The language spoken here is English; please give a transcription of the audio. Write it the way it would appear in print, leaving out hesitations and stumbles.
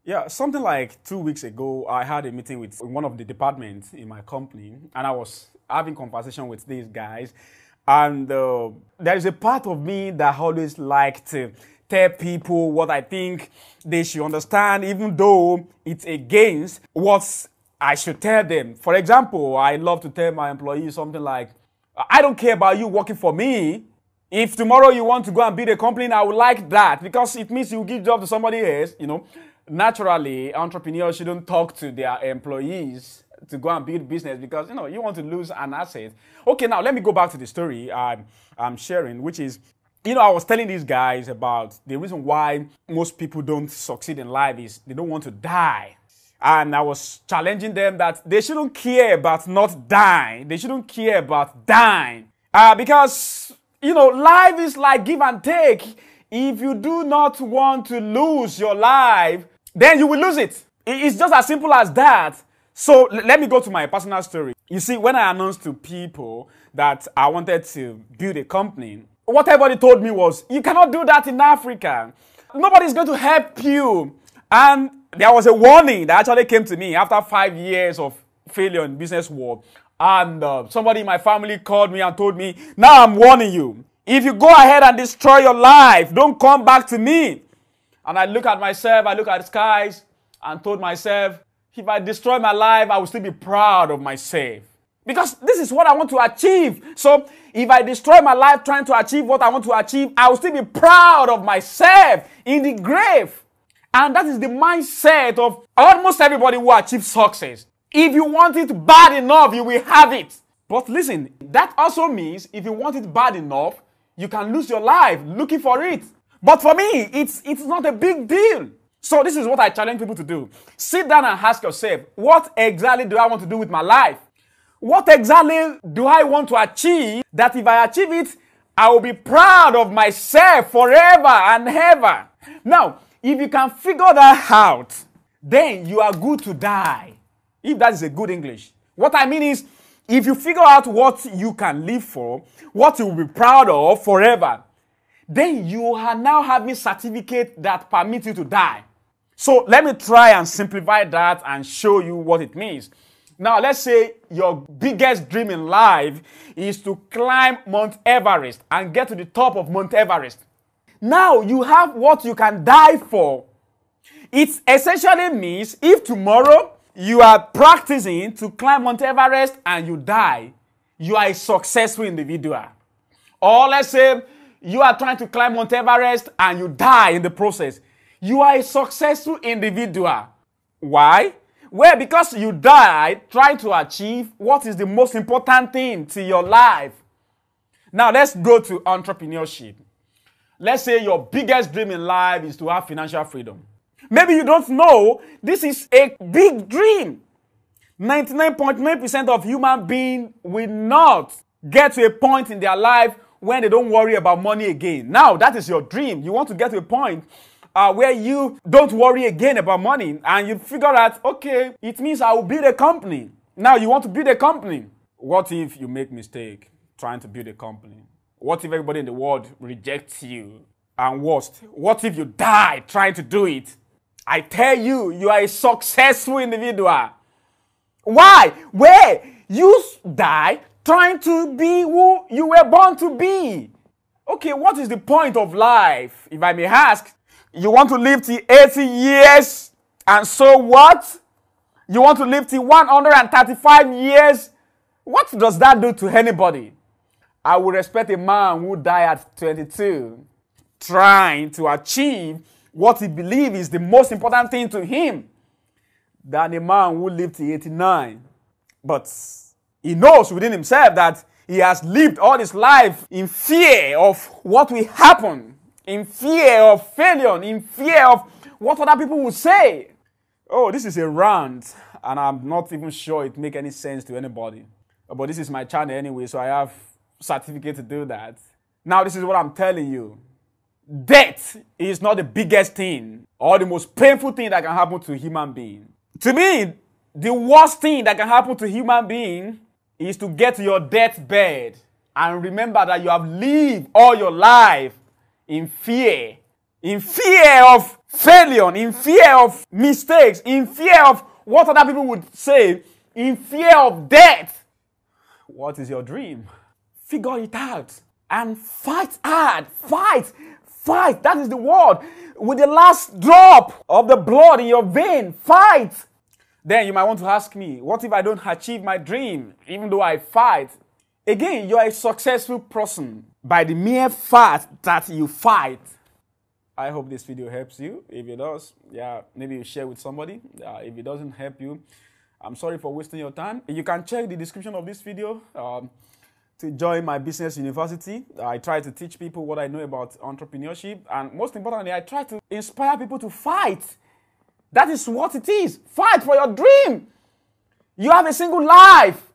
Yeah, something like 2 weeks ago, I had a meeting with one of the departments in my company, and I was having conversation with these guys. And there is a part of me that always like to tell people what I think they should understand, even though it's against what I should tell them. For example, I love to tell my employees something like, I don't care about you working for me. If tomorrow you want to go and build a company, I would like that because it means you give job to somebody else, Naturally, entrepreneurs shouldn't talk to their employees to go and build business because, you want to lose an asset. Okay, now let me go back to the story I'm sharing, which is, I was telling these guys about the reason why most people don't succeed in life is they don't want to die. And I was challenging them that they shouldn't care about not dying. They shouldn't care about dying. Because, life is like give and take. If you do not want to lose your life, then you will lose it. It's just as simple as that. So let me go to my personal story. You see, when I announced to people that I wanted to build a company, what everybody told me was, you cannot do that in Africa. Nobody's going to help you. And there was a warning that actually came to me after 5 years of failure in business world. And somebody in my family called me and told me, now I'm warning you. If you go ahead and destroy your life, don't come back to me. And I look at myself, I look at the skies and told myself, if I destroy my life, I will still be proud of myself. Because this is what I want to achieve. So if I destroy my life trying to achieve what I want to achieve, I will still be proud of myself in the grave. And that is the mindset of almost everybody who achieves success. If you want it bad enough, you will have it. But listen, that also means if you want it bad enough, you can lose your life looking for it. But for me, it's not a big deal. So this is what I challenge people to do. Sit down and ask yourself, what exactly do I want to do with my life? What exactly do I want to achieve that if I achieve it, I will be proud of myself forever and ever? Now, if you can figure that out, then you are good to die. If that is a good English. What I mean is, if you figure out what you can live for, what you will be proud of forever, then you are now having certificate that permits you to die. So let me try and simplify that and show you what it means. Now, let's say your biggest dream in life is to climb Mount Everest and get to the top of Mount Everest. Now, you have what you can die for. It essentially means if tomorrow you are practicing to climb Mount Everest and you die, you are a successful individual. Or let's say you are trying to climb Mount Everest and you die in the process. You are a successful individual. Why? Well, because you died trying to achieve what is the most important thing to your life. Now, let's go to entrepreneurship. Let's say your biggest dream in life is to have financial freedom. Maybe you don't know this is a big dream. 99.9% of human beings will not get to a point in their life when they don't worry about money again. Now, that is your dream. You want to get to a point where you don't worry again about money and you figure out, okay, it means I will build a company. Now, you want to build a company. What if you make a mistake trying to build a company? What if everybody in the world rejects you? And worst, what if you die trying to do it? I tell you, you are a successful individual. Why? Where you die trying to be who you were born to be. Okay, what is the point of life? If I may ask, you want to live till 80 years, and so what? You want to live till 135 years? What does that do to anybody? I would respect a man who died at 22, trying to achieve what he believes is the most important thing to him, than a man who lived till 89. But he knows within himself that he has lived all his life in fear of what will happen, in fear of failure, in fear of what other people will say. Oh, this is a rant, and I'm not even sure it makes any sense to anybody. But this is my channel anyway, so I have certificate to do that. Now, this is what I'm telling you. Death is not the biggest thing or the most painful thing that can happen to a human being. To me, the worst thing that can happen to a human being is to get to your deathbed and remember that you have lived all your life in fear of failure, in fear of mistakes, in fear of what other people would say, in fear of death. What is your dream? Figure it out and fight hard. Fight. Fight. That is the word. With the last drop of the blood in your vein, fight. Then you might want to ask me, what if I don't achieve my dream, even though I fight? Again, you are a successful person by the mere fact that you fight. I hope this video helps you. If it does, maybe you share with somebody. If it doesn't help you, I'm sorry for wasting your time. You can check the description of this video to join my business university. I try to teach people what I know about entrepreneurship. And most importantly, I try to inspire people to fight. That is what it is. Fight for your dream. You have a single life.